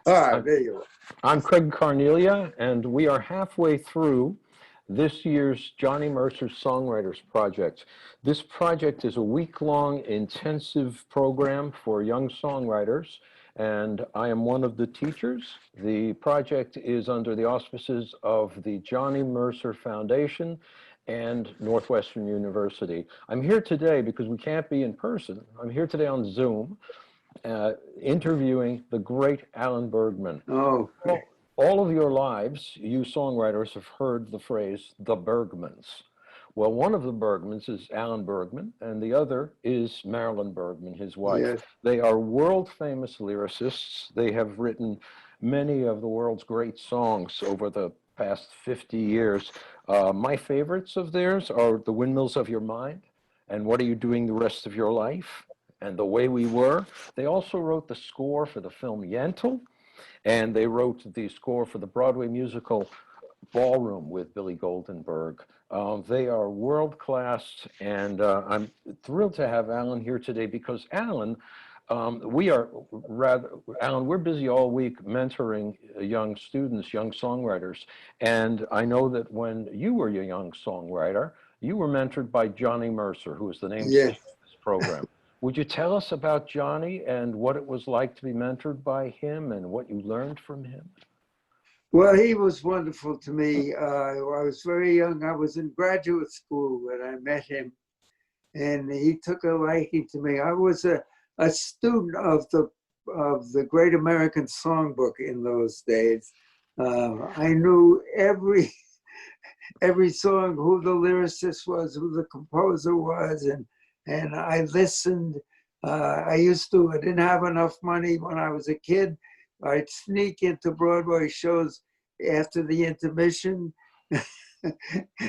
All right, I'm, there you are. I'm Craig Carnelia, and we are halfway through this year's Johnny Mercer Songwriters Project. This project is a week-long intensive program for young songwriters, and I am one of the teachers. The project is under the auspices of the Johnny Mercer Foundation and Northwestern University. I'm here today because we can't be in person. I'm here today on Zoom, interviewing the great Alan Bergman. Oh, All of your lives, you songwriters have heard the phrase, the Bergmans. Well, one of the Bergmans is Alan Bergman, and the other is Marilyn Bergman, his wife. yes. They are world famous lyricists. They have written many of the world's great songs over the past 50 years. My favorites of theirs are The Windmills of Your Mind and What Are You Doing the Rest of Your Life and The Way We Were. They also wrote the score for the film Yentl, and they wrote the score for the Broadway musical Ballroom with Billy Goldenberg. They are world class, and I'm thrilled to have Alan here today because Alan, Alan, we're busy all week mentoring young students, young songwriters, and I know that when you were a young songwriter, you were mentored by Johnny Mercer, who is the namesake Yes. of this program. Would you tell us about Johnny and what it was like to be mentored by him and what you learned from him? Well, he was wonderful to me. I was very young. I was in graduate school when I met him, and he took a liking to me. I was a student of the Great American Songbook in those days. I knew every song, who the lyricist was, who the composer was, and I listened. I didn't have enough money when I was a kid. I'd sneak into Broadway shows after the intermission.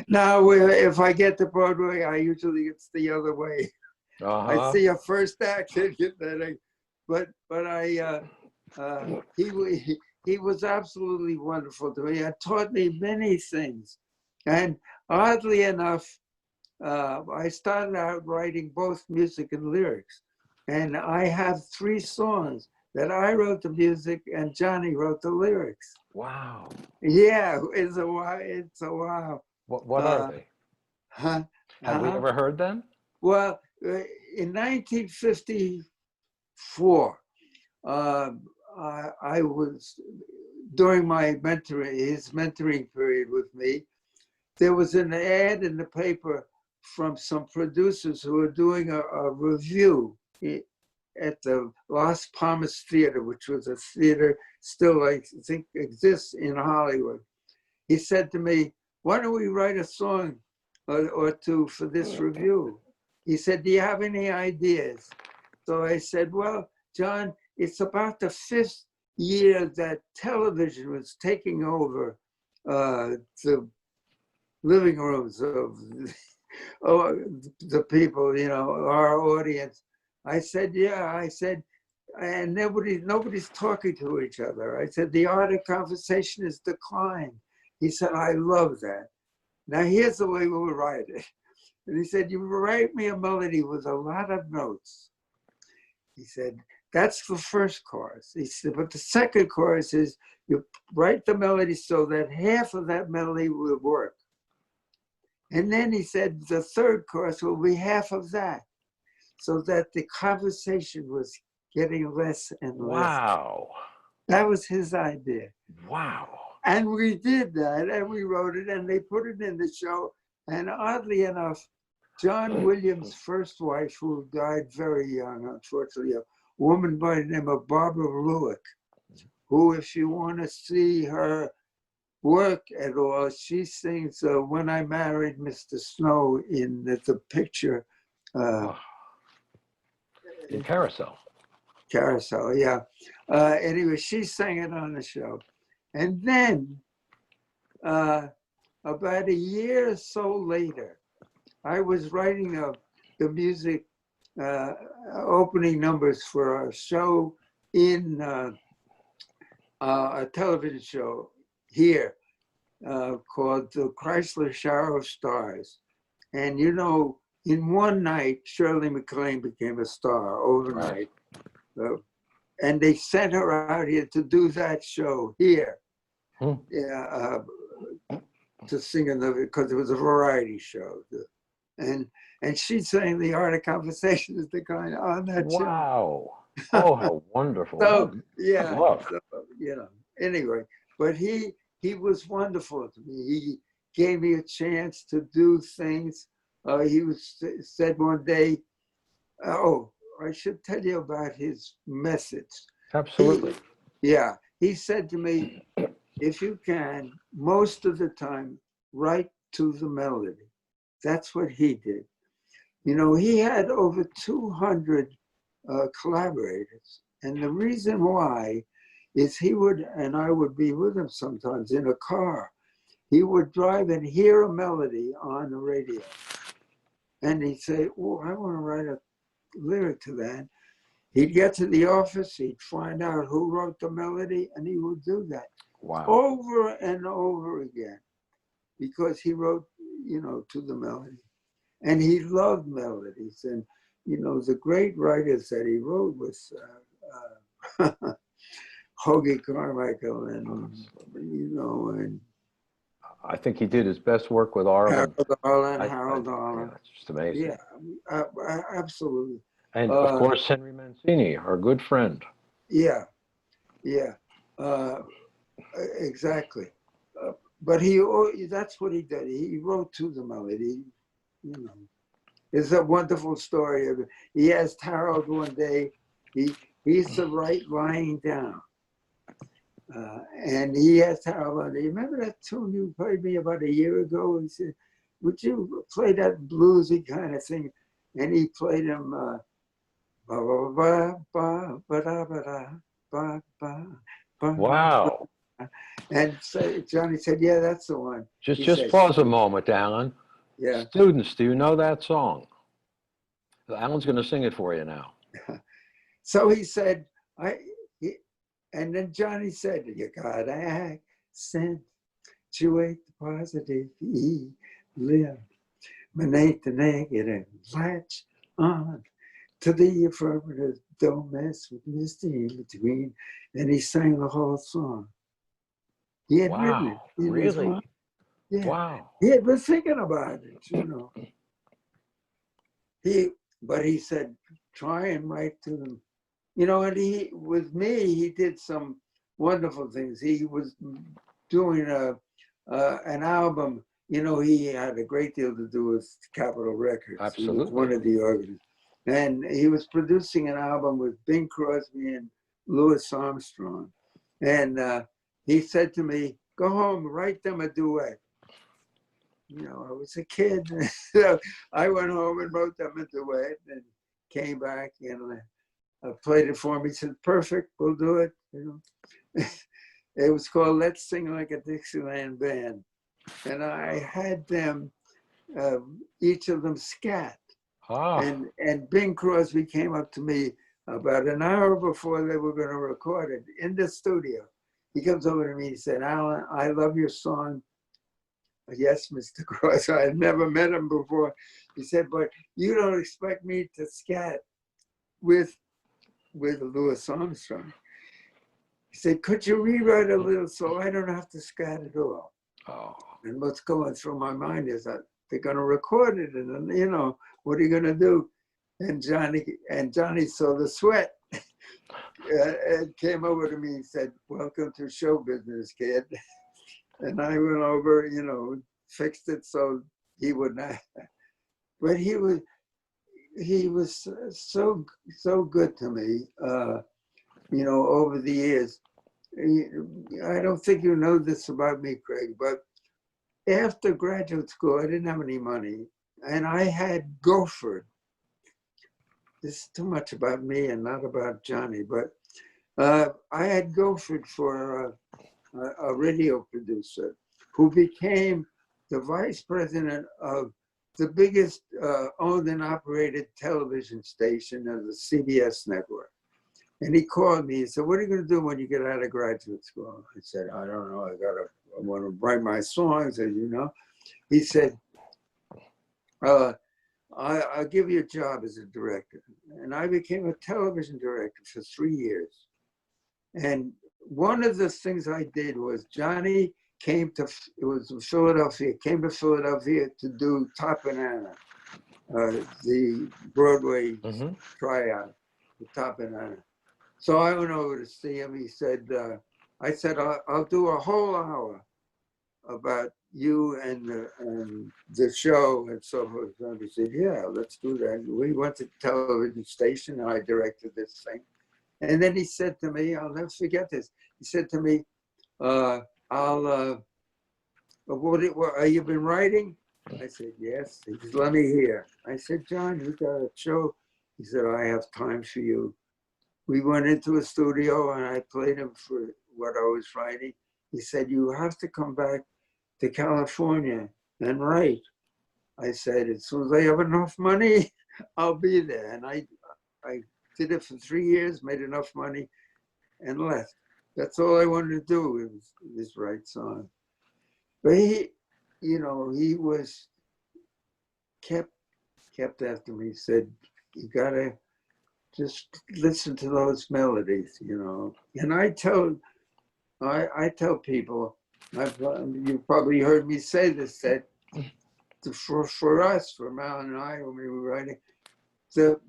Now, if I get to Broadway, it's the other way. I Uh-huh. see a first act, he was absolutely wonderful to me. He taught me many things, and oddly enough, I started out writing both music and lyrics, and I have 3 songs that I wrote the music and Johnny wrote the lyrics. Wow. Yeah, it's a while. It's a while. What are they? Huh? Have we ever heard them? Well, in 1954, I was during his mentoring period with me. There was an ad in the paper from some producers who were doing a review at the Las Palmas Theater, which was a theater still, I think, exists in Hollywood. He said to me, "Why don't we write a song or two for this review?" He said, "Do you have any ideas?" So I said, "Well, John, it's about the 5th year that television was taking over the living rooms of the people, our audience." I said, "Yeah." I said, "And nobody's talking to each other." I said, "The art of conversation is declined." He said, "I love that. Now here's the way we'll write it." And he said, "You write me a melody with a lot of notes." He said, "That's the first chorus." He said, "But the second chorus is you write the melody so that half of that melody will work. And then he said, the third chorus will be half of that, so that the conversation was getting less and less." Wow. That was his idea. Wow. And we did that, and we wrote it, and they put it in the show. And oddly enough, John Williams' first wife, who died very young, unfortunately, a woman by the name of Barbara Ruick, who, if you want to see her work at all, she sings "When I Married Mr. Snow" in the picture. In Carousel. Carousel, yeah. Anyway, she sang it on the show. And then about a year or so later, I was writing the music opening numbers for a show in a television show here called The Chrysler Shower of Stars. And in one night, Shirley MacLaine became a star overnight. and they sent her out here to do that show here. Yeah, to sing in the, because it was a variety show. And she sang The Art of Conversation is the kind on that show. Wow. Oh, how wonderful. So, What yeah, love. so, you know, anyway, but he was wonderful to me. He gave me a chance to do things. Said one day, oh, I should tell you about his message. Absolutely. He said to me, if you can, most of the time, write to the melody. That's what he did. You know, he had over 200 collaborators. And the reason why is he would, and I would be with him sometimes in a car, he would drive and hear a melody on the radio. And he'd say, oh, I want to write a lyric to that. He'd get to the office, he'd find out who wrote the melody, and he would do that. Wow. Over and over again, because he wrote, you know, to the melody. And he loved melodies. And, you know, the great writers that he wrote was Hoagie Carmichael and, you know, and I think he did his best work with Arlen. Harold Arlen. Yeah, it's just amazing. Yeah, absolutely. And of course, Henry Mancini, our good friend. Yeah, exactly. But that's what he did. He wrote to the melody, you know. It's a wonderful story of it. He asked Harold one day, he used to write lying down. And he asked Harold, you remember that tune you played me about a year ago? He said, would you play that bluesy kind of thing? And he played him, Wow. And so Johnny said, yeah, that's the one. Just pause a moment, Alan. Yeah. Students, do you know that song? Alan's going to sing it for you now. So he said, and then Johnny said, you gotta accentuate the positive, eliminate the negative, latch on to the affirmative, don't mess with mystery in between. And he sang the whole song. He had written it. Really? Yeah. Wow. He had been thinking about it, you know. But he said, try and write to them. You know, and with me, he did some wonderful things. He was doing an album. You know, he had a great deal to do with Capitol Records. Absolutely. He was one of the organizers. And he was producing an album with Bing Crosby and Louis Armstrong. And he said to me, go home, write them a duet. You know, I was a kid. So I went home and wrote them a duet and came back and played it for me. He said, perfect, we'll do it. You know, it was called Let's Sing Like a Dixieland Band. And I had them, each of them scat. And Bing Crosby came up to me about an hour before they were going to record it in the studio. He comes over to me, he said, Alan, I love your song. Yes, Mr. Crosby, I had never met him before. He said, but you don't expect me to scat with Louis Armstrong. He said, could you rewrite a little so I don't have to scat at all? Oh. And what's going through my mind is that they're going to record it, and then, you know, what are you going to do? And Johnny saw the sweat and came over to me and said, welcome to show business, kid. And I went over, you know, fixed it so he would not. But he was so good to me, you know, over the years. I don't think you know this about me, Craig, but after graduate school, I didn't have any money, and I had gophered. This is too much about me and not about Johnny, but I had gophered for a radio producer who became the vice president of the biggest owned and operated television station of the CBS network. And he called me, he said, what are you going to do when you get out of graduate school? I said, I don't know, I want to write my songs, as you know. He said, I'll give you a job as a director. And I became a television director for 3 years. And one of the things I did was Johnny came to, it was in Philadelphia, came to Philadelphia to do Top Banana, the Broadway tryout, the Top Banana. So I went over to see him. He said, I said, I'll do a whole hour about you and the show and so forth. And he said, yeah, let's do that. We went to the television station and I directed this thing. And then he said to me, I'll never forget this. He said to me, what have you been writing? I said, yes. He said, let me hear. I said, John, you got a show? He said, I have time for you. We went into a studio and I played him for what I was writing. He said, you have to come back to California and write. I said, as soon as I have enough money, I'll be there. And I did it for 3 years, made enough money, and left. That's all I wanted to do was write songs. But he, you know, he was kept after me. He said, you gotta just listen to those melodies, you know. And I tell people, you probably heard me say this, that for us, for Mal and I, when we were writing, the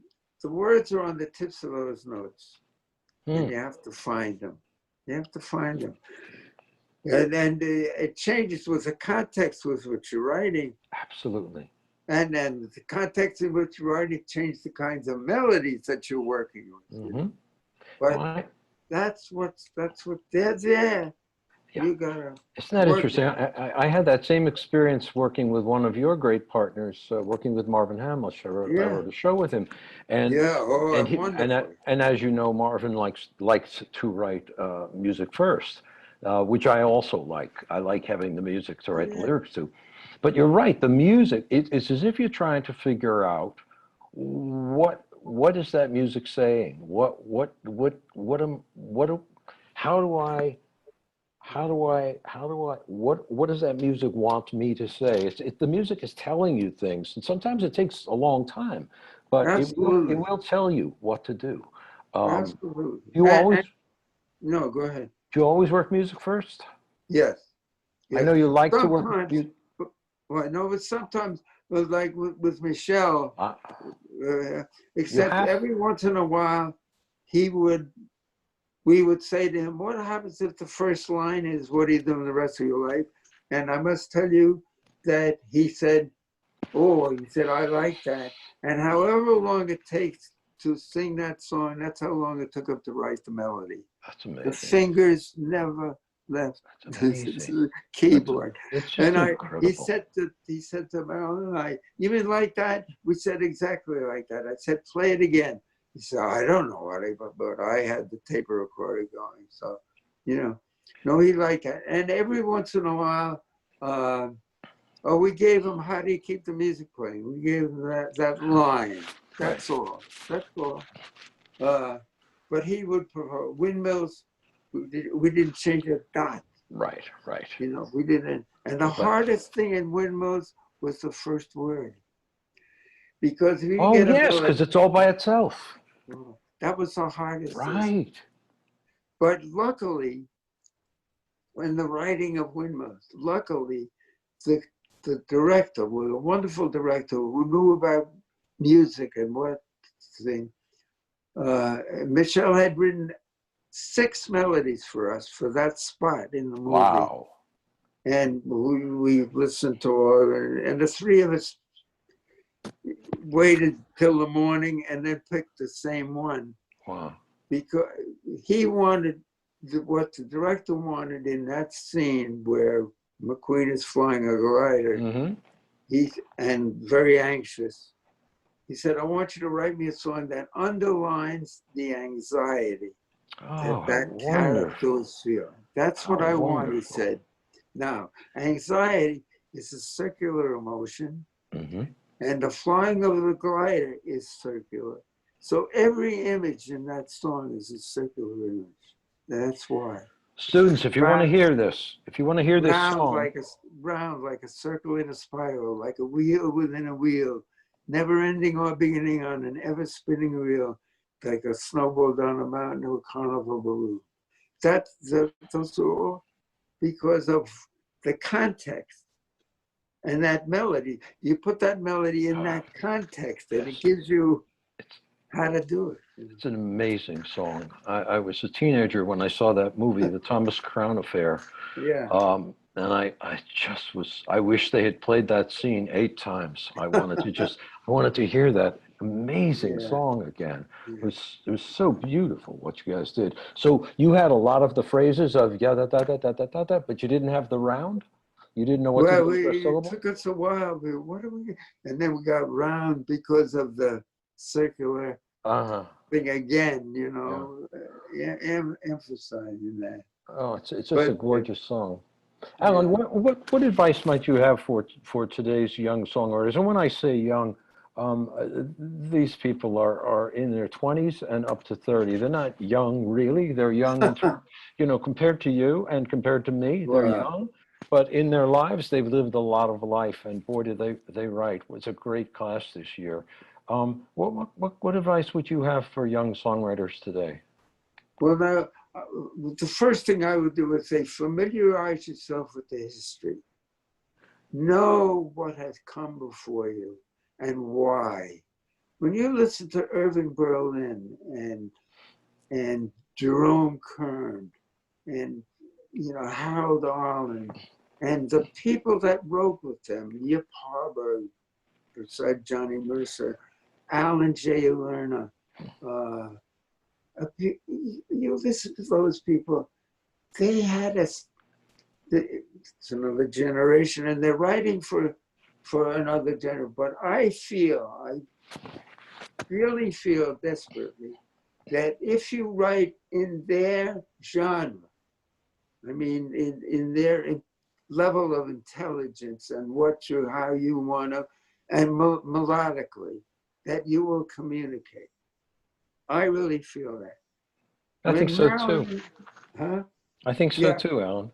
words are on the tips of those notes, and you have to find them. You have to find them. And it changes with the context with which you're writing. Absolutely. And then the context in which you're writing changes the kinds of melodies that you're working with. You know? But that's what they're there. Yeah. You gotta. Isn't that interesting? I had that same experience working with one of your great partners, working with Marvin Hamlish. I wrote a show with him, and and as you know, Marvin likes to write music first, which I also like. I like having the music to write the lyrics to. But you're right, the music. It's as if you're trying to figure out what is that music saying? What does that music want me to say? The music is telling you things, and sometimes it takes a long time, but it will tell you what to do. Absolutely. No, go ahead. Do you always work music first? Yes. I know you like to work. Well, no, but sometimes, like with Michel, except every once in a while, we would say to him, what happens if the first line is, what are you doing the rest of your life? And I must tell you that he said, I like that. And however long it takes to sing that song, that's how long it took him to write the melody. That's amazing. The fingers never left the keyboard. He said to Marilyn and I, you mean like that? We said exactly like that. I said, play it again. He said, I don't know but I had the tape recorder going. So, you know, no, he liked that. And every once in a while, we gave him, how do you keep the music playing? We gave him that line. That's all. That's all. But he would prefer windmills. We didn't change a dot. Right. You know, we didn't. And the hardest thing in windmills was the first word. Because if you get because it's all by itself. That was the hardest thing. Right. But luckily, in the writing of windmills, the director was a wonderful director who knew about music and what thing. Michel had written 6 melodies for us for that spot in the movie. Wow. And we listened to all, and the 3 of us waited till the morning and then picked the same one. Wow. Because he wanted what the director wanted in that scene where McQueen is flying a glider. And very anxious. He said, I want you to write me a song that underlines the anxiety that characters feel. That's what I want, he said. Now, anxiety is a circular emotion, and the flying of the glider is circular. So every image in that song is a circular image. That's why. Students, if you want to hear this, song. Round like a circle in a spiral, like a wheel within a wheel. never ending or beginning on an ever spinning reel, like a snowball down a mountain or a carnival balloon. Those are all because of the context and that melody. You put that melody in that context and it Yes. gives you how to do it. It's an amazing song. I was a teenager when I saw that movie, The Thomas Crown Affair. Yeah. And I just was, I wish they had played that scene 8 times. I wanted to hear that amazing Yeah. song again. Yeah. It was so beautiful what you guys did. So you had a lot of the phrases of yeah, da, da, da, da, da, da, da, but you didn't have the round? You didn't know what to Well, do for a it syllable? took us a while. What do we? And then we got round because of the circular Uh-huh. thing again. Yeah. Emphasizing that. Oh, it's just a But gorgeous song. Alan, yeah, what advice might you have for today's young songwriters? And when I say young, these people are in their 20s and up to 30. They're not young, really. They're young in terms, compared to you and compared to me, they're well, young. But in their lives, they've lived a lot of life, and boy, did they write. It was a great class this year. What advice would you have for young songwriters today? well, now the first thing I would do is say familiarize yourself with the history. Know what has come before you and why. When you listen to Irving Berlin and Jerome Kern and Harold Arlen and the people that wrote with them, Yip Harburg, beside Johnny Mercer, Alan J. Lerner, you listen to those people, they had it's another generation and they're writing for another generation. But I really feel desperately that if you write in their genre, I mean, in their level of intelligence and how you want to, and melodically, that you will communicate. I really feel that. I think When so too. Marilyn, huh? I think so Yeah. too, Alan.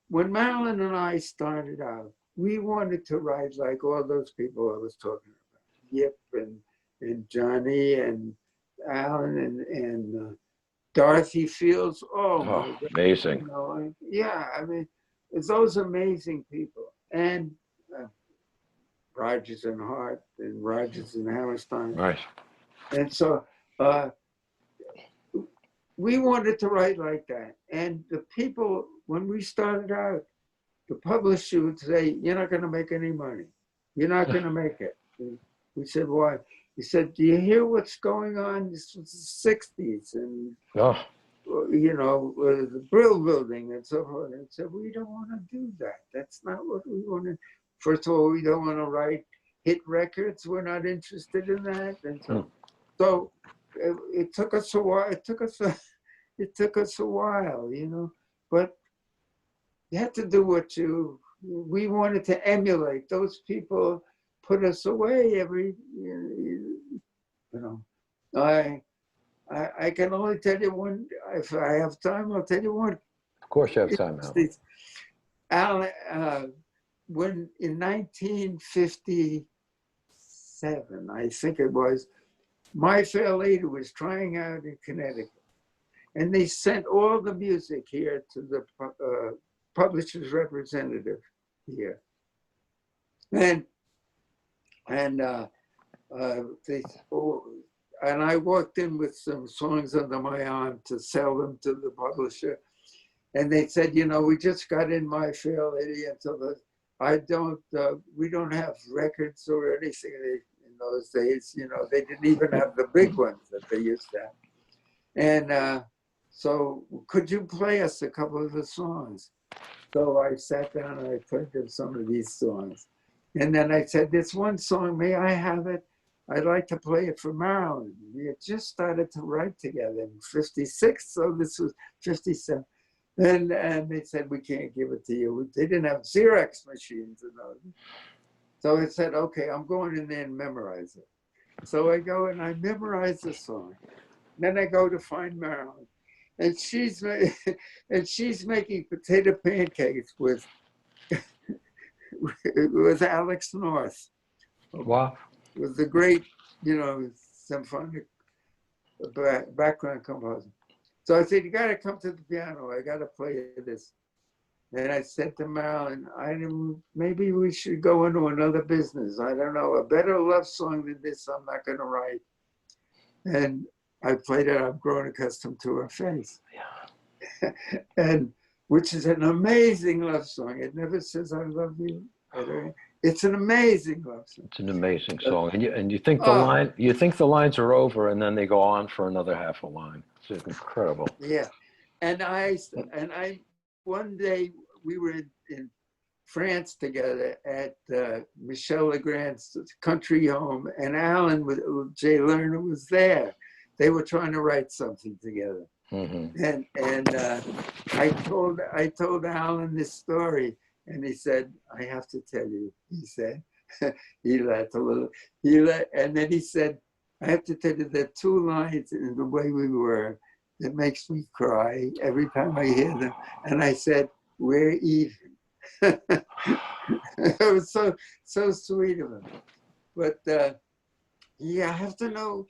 When Marilyn and I started out, we wanted to write like all those people I was talking about, Yip and Johnny and Alan and Dorothy Fields. Oh Oh, my God! amazing. Yeah. I mean, it's those amazing people and Rogers and Hart and Rogers and Hammerstein, Right. and so. We wanted to write like that. And the people, when we started out, the publisher would say, you're not going to make any money. You're not going to make it. And we said, why? He said, do you hear what's going on? This was the 60s and, Oh, the Brill Building and so forth. And said, we don't want to do that. That's not what we want to. First of all, we don't want to write hit records. We're not interested in that. And so it took us a while. It took us a while, but you had to do we wanted to emulate. Those people put us away I can only tell you one, if I have time, I'll tell you one. of course you have time, Alan. Alan, when in 1957, I think it was, My Fair Lady was trying out in Connecticut. And they sent all the music here to the publisher's representative here. And I walked in with some songs under my arm to sell them to the publisher. And they said, we just got in My Fair Lady. And so we don't have records or anything in those days. They didn't even have the big ones that they used to have. And so could you play us a couple of the songs? So I sat down and I played them some of these songs. And then I said, this one song, may I have it? I'd like to play it for Marilyn. We had just started to write together in 56, so this was 57. And they said, we can't give it to you. They didn't have Xerox machines and those. So I said, okay, I'm going in there and memorize it. So I go and I memorize the song. Then I go to find Marilyn. And she's making potato pancakes with Alex North. Wow. was the great, symphonic background composer. So I said, you got to come to the piano. I got to play this. And I said to Marilyn, maybe we should go into another business. I don't know, a better love song than this, I'm not going to write. And I played it. I've grown accustomed to her face. Yeah. And which is an amazing love song. It never says I love you. It's an amazing love song. It's an amazing song, and you think the lines are over, and then they go on for another half a line. It's incredible. Yeah, and I one day we were in France together at Michel Legrand's country home, and Alan J. Lerner was there. They were trying to write something together, and I told Alan this story, and he said, "I have to tell you," he said. He laughed a little. And then he said, "I have to tell you there are two lines in The Way We Were that makes me cry every time I hear them." And I said, "We're even." It was so sweet of him. But you have to know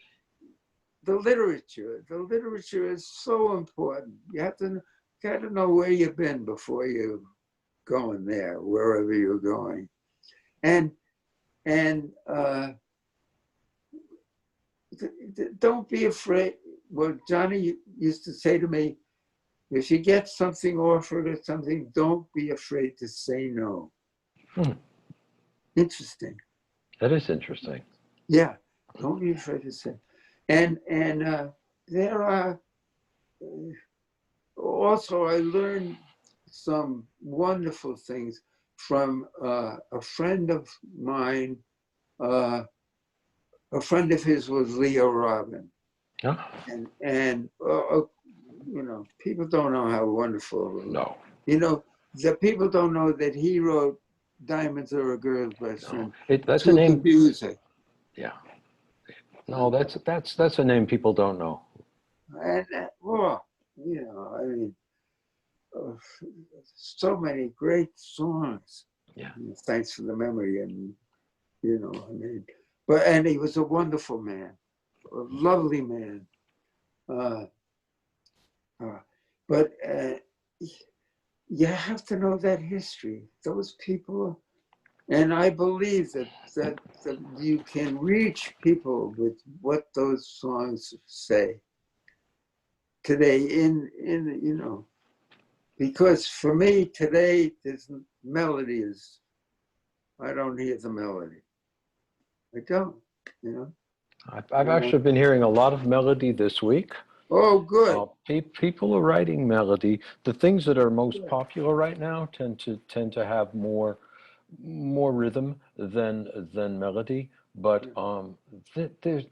the literature. The literature is so important. You have to know where you've been before you going there, wherever you're going. And don't be afraid. Well, Johnny used to say to me, if you get something offered or something, don't be afraid to say no. Interesting. That is interesting. Yeah, don't be afraid to say. And there are also, I learned some wonderful things from a friend of mine. A friend of his was Leo Robin. Yeah. And people don't know how wonderful. No. The people don't know that he wrote "Diamonds Are a Girl's Best Friend." That's a name. Music. Yeah. No, that's a name people don't know. And so many great songs. Yeah. Thanks for the memory, and and he was a wonderful man, a lovely man. But you have to know that history. Those people, and I believe that you can reach people with what those songs say today. Because for me today, this melody is. I don't hear the melody. I don't. I've actually been hearing a lot of melody this week. Oh, good. People are writing melody. The things that are most popular right now tend to have more rhythm than melody. But there's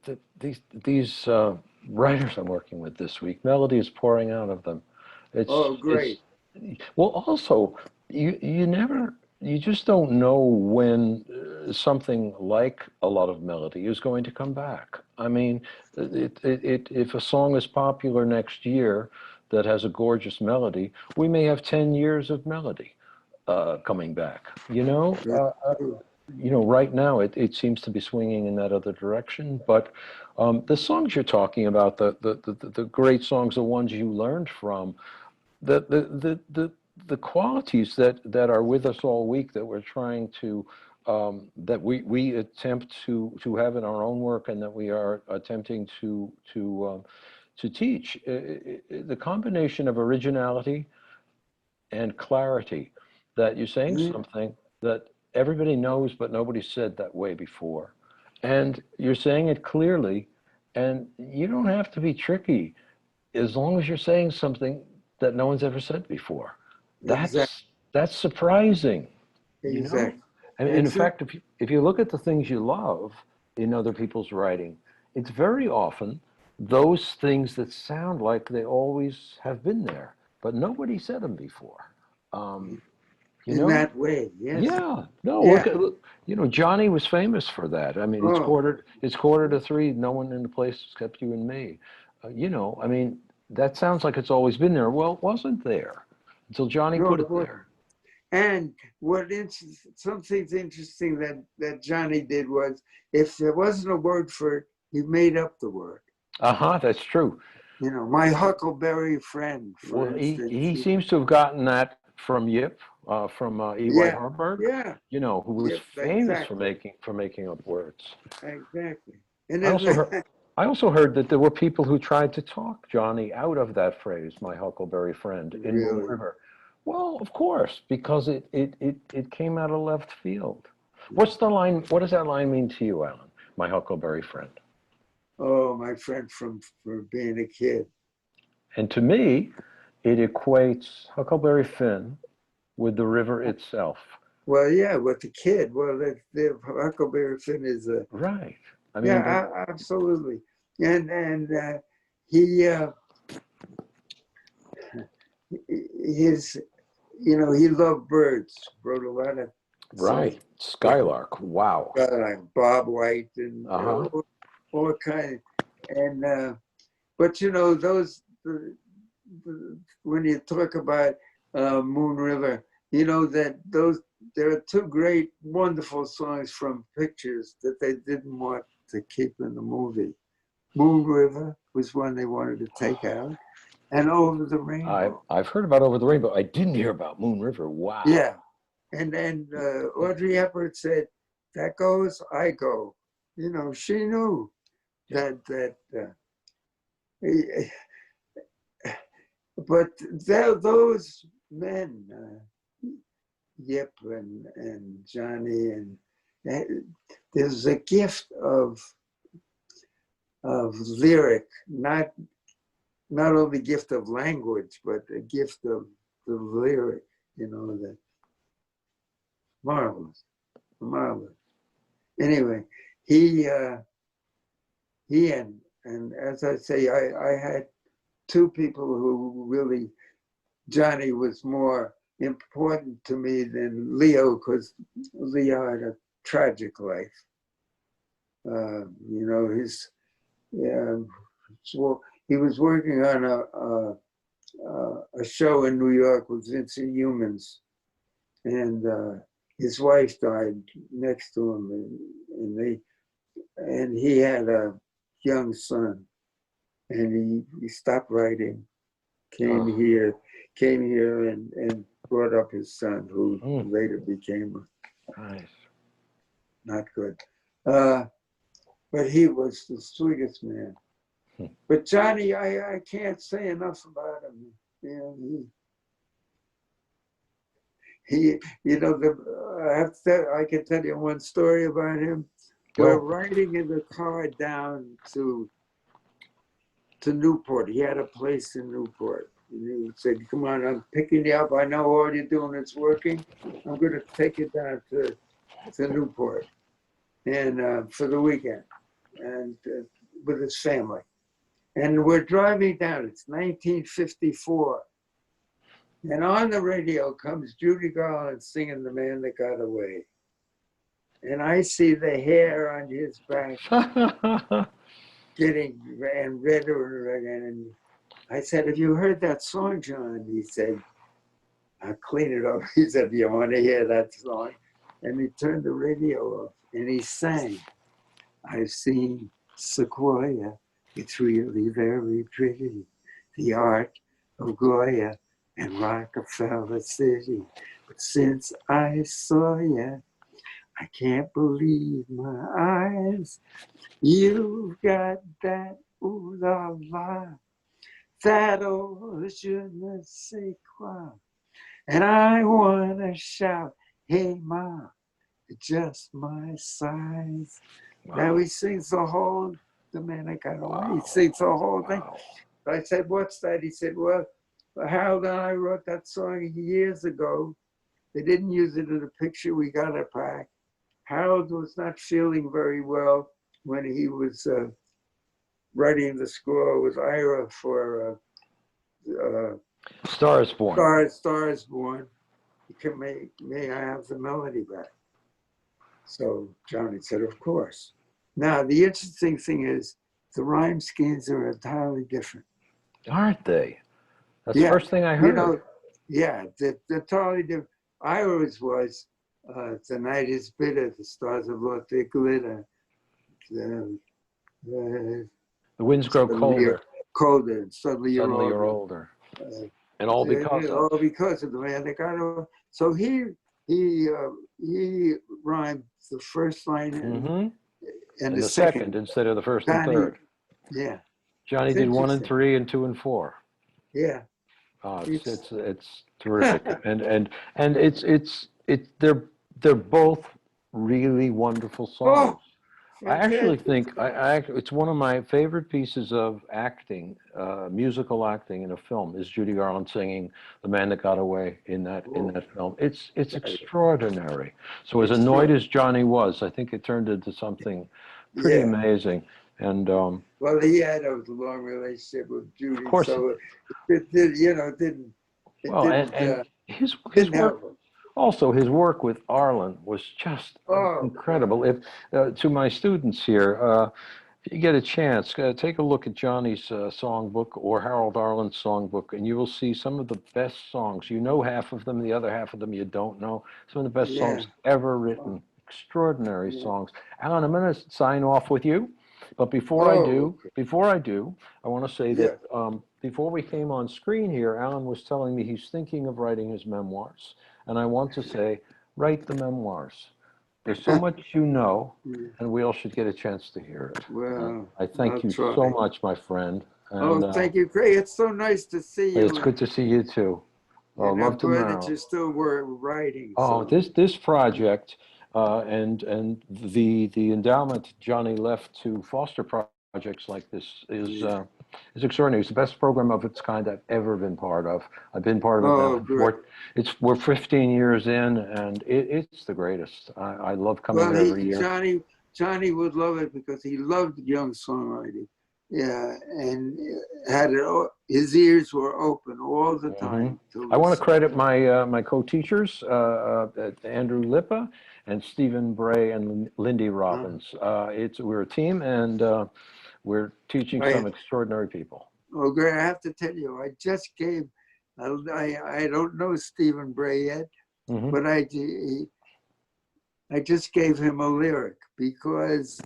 these writers I'm working with this week. Melody is pouring out of them. Great. Well, also you just don't know when something like a lot of melody is going to come back. I mean, if a song is popular next year that has a gorgeous melody, we may have 10 years of melody coming back. Right now it seems to be swinging in that other direction. But the songs you're talking about, the great songs, the ones you learned from, the qualities that are with us all week that we're trying to that we attempt to have in our own work, and that we are attempting to teach, the combination of originality and clarity, that you're saying something that everybody knows but nobody said that way before, and you're saying it clearly, and you don't have to be tricky as long as you're saying something that no one's ever said before. That's surprising. Exactly. And in fact, if you look at the things you love in other people's writing, it's very often those things that sound like they always have been there, but nobody said them before. In that way, yes. Yeah. No. Yeah. Look, Johnny was famous for that. I mean, it's quarter to three. No one in the place except you and me. I mean, that sounds like it's always been there. Well, it wasn't there until Johnny put it there. And something's interesting that Johnny did was, if there wasn't a word for it, he made up the word. That's true. You know, my huckleberry friend, for Well, instance. he seems to have gotten that from Yip, from E.Y. Yeah, Herberg, yeah, you know, who was yep, famous for exactly, making up words. exactly. And I also then, heard I also heard that there were people who tried to talk Johnny out of that phrase, "my huckleberry friend," in Moon really, River. Well, of course, because it came out of left field. What's the line? What does that line mean to you, Alan? My huckleberry friend. oh, my friend for being a kid. And to me, it equates Huckleberry Finn with the river itself. Well, yeah, with the kid. Well, the Huckleberry Finn is a, Right. I mean, yeah, absolutely. And he his, you know, he loved birds. Wrote a lot of songs right. Skylark. Wow. like Bob White and Uh-huh. all kind. And but you know, when you talk about Moon River, you know that there are two great, wonderful songs from pictures that they didn't want to keep in the movie. Moon River was one they wanted to take out, and Over the Rainbow. I've heard about Over the Rainbow. I didn't hear about Moon River. Wow. Yeah, and Audrey Hepburn said, "That goes, I go." You know, she knew that. But those men, Yip and Johnny, and there's a gift of lyric, not only gift of language, but a gift of the lyric. You know, the marvelous, marvelous. Anyway, he and as I say, I had two people who really, Johnny was more important to me than Leo, because Leo had a tragic life. You know, so he was working on a show in New York with Vincent Youmans, and his wife died next to him, and he had a young son, and he stopped writing, came here and brought up his son, who later became Nice. not good. But he was the sweetest man. But Johnny, I can't say enough about him. You know, he you know, I can tell you one story about him. We're Go. riding in the car down to Newport. He had a place in Newport. And he said, "Come on, I'm picking you up. I know all you're doing is working. I'm going to take you down to Newport and for the weekend, and with his family." And we're driving down. It's 1954. And on the radio comes Judy Garland singing "The Man That Got Away." And I see the hair on his back getting redder again. And I said, "Have you heard that song, John?" He said, "I'll clean it up." He said, "Do you want to hear that song?" And he turned the radio off and he sang, "I've seen Sequoia. It's really very pretty. The art of Goya and Rockefeller City. But since I saw you, I can't believe my eyes. You've got that ooh la la, that old je ne sais quoi. And I wanna shout, hey ma, just my size." Wow. Now he sings the whole, "The Man That Got Away." He sings the whole thing. I said, "What's that?" He said, "Well, Harold and I wrote that song years ago. They didn't use it in the picture. We got it back. Harold was not feeling very well when he was writing the score with Ira for Star is Born. Star is Born. May I have the melody back?" So Johnny said, "Of course." Now, the interesting thing is the rhyme schemes are entirely different. Aren't they? That's the Yeah, first thing I you heard. know, yeah, they're totally different. Ours was the night is bitter, the stars have lost their glitter. The winds grow suddenly you're colder. colder, and suddenly you're Suddenly you're older. older. And all because of. All because of the man that got over. So he rhymed the first line and And the the second second. instead of the first and Johnny, third. yeah, Johnny it's did 1 and interesting. 3 and 2 and 4. Yeah, It's terrific, and they're both really wonderful songs. oh, I actually fantastic. think it's one of my favorite pieces of acting, musical acting in a film, is Judy Garland singing "The Man That Got Away" in that film. It's extraordinary. So as annoyed as Johnny was, I think it turned into something pretty Yeah. amazing. And Well, he had a long relationship with of Judy, course he so did. it did, you know, didn't it Well, and his didn't work. help him. Also, his work with Arlen was just Oh incredible. God. If to my students here, if you get a chance, take a look at Johnny's songbook or Harold Arlen's songbook, and you will see some of the best songs. You know half of them, the other half of them you don't know. Some of the best Yeah. songs ever written. Extraordinary Yeah. songs. Alan, I'm going to sign off with you, but Oh, okay. before I do, I want to say Yeah. that before we came on screen here, Alan was telling me he's thinking of writing his memoirs. And I want to say, write the memoirs. There's so much you know, Yeah. and we all should get a chance to hear it. Well, I I'll thank you so try. much, my friend. Oh, And thank you, Craig. It's so nice to see it's you, good to see you too. and I'm Love glad that tomorrow. you're still writing. Oh, So, this project and the endowment Johnny left to foster projects like this yeah. is extraordinary. It's the best program of its kind I've ever been part of. I've been part of it now Oh, great. we're 15 years in, and it's the greatest. I love coming Well, here every year. Johnny would love it because he loved young songwriting. Yeah, and had it. His ears were open all the time to I want to listen. credit my co-teachers, Andrew Lippa and Stephen Bray and Lindy Robbins. We're a team, and we're teaching some I extraordinary people. Oh, great! I have to tell you, I just gave. I don't know Stephen Bray yet, Hmm. but I just gave him a lyric because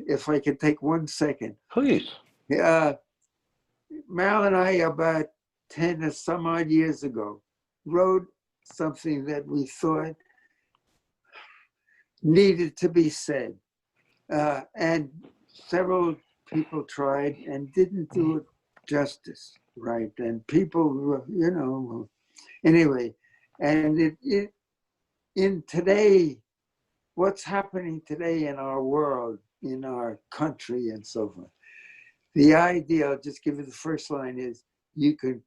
if I could take 1 second, Please. Mal and I about 10 or some odd years ago wrote something that we thought needed to be said, and several people tried and didn't do it justice, right? And people, anyway, and it in today, what's happening today in our world, in our country, and so forth. The idea, I'll just give you the first line, is you can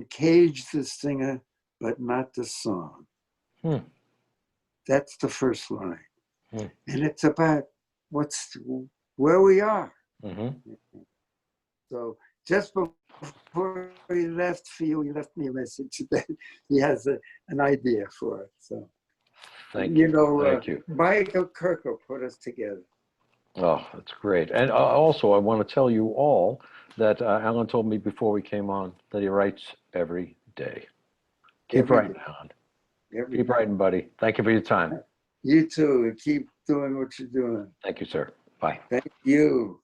cage the singer, but not the song. That's the first line, and it's about where we are. So just before he left for you, he left me a message that he has an idea for it. So, Thank you. Thank you. Michael Kirko put us together. Oh, that's great. And also, I want to tell you all that Alan told me before we came on that he writes every day. Keep writing, Alan. Keep writing, buddy. Thank you for your time. You too, and keep doing what you're doing. Thank you, sir. Bye. Thank you.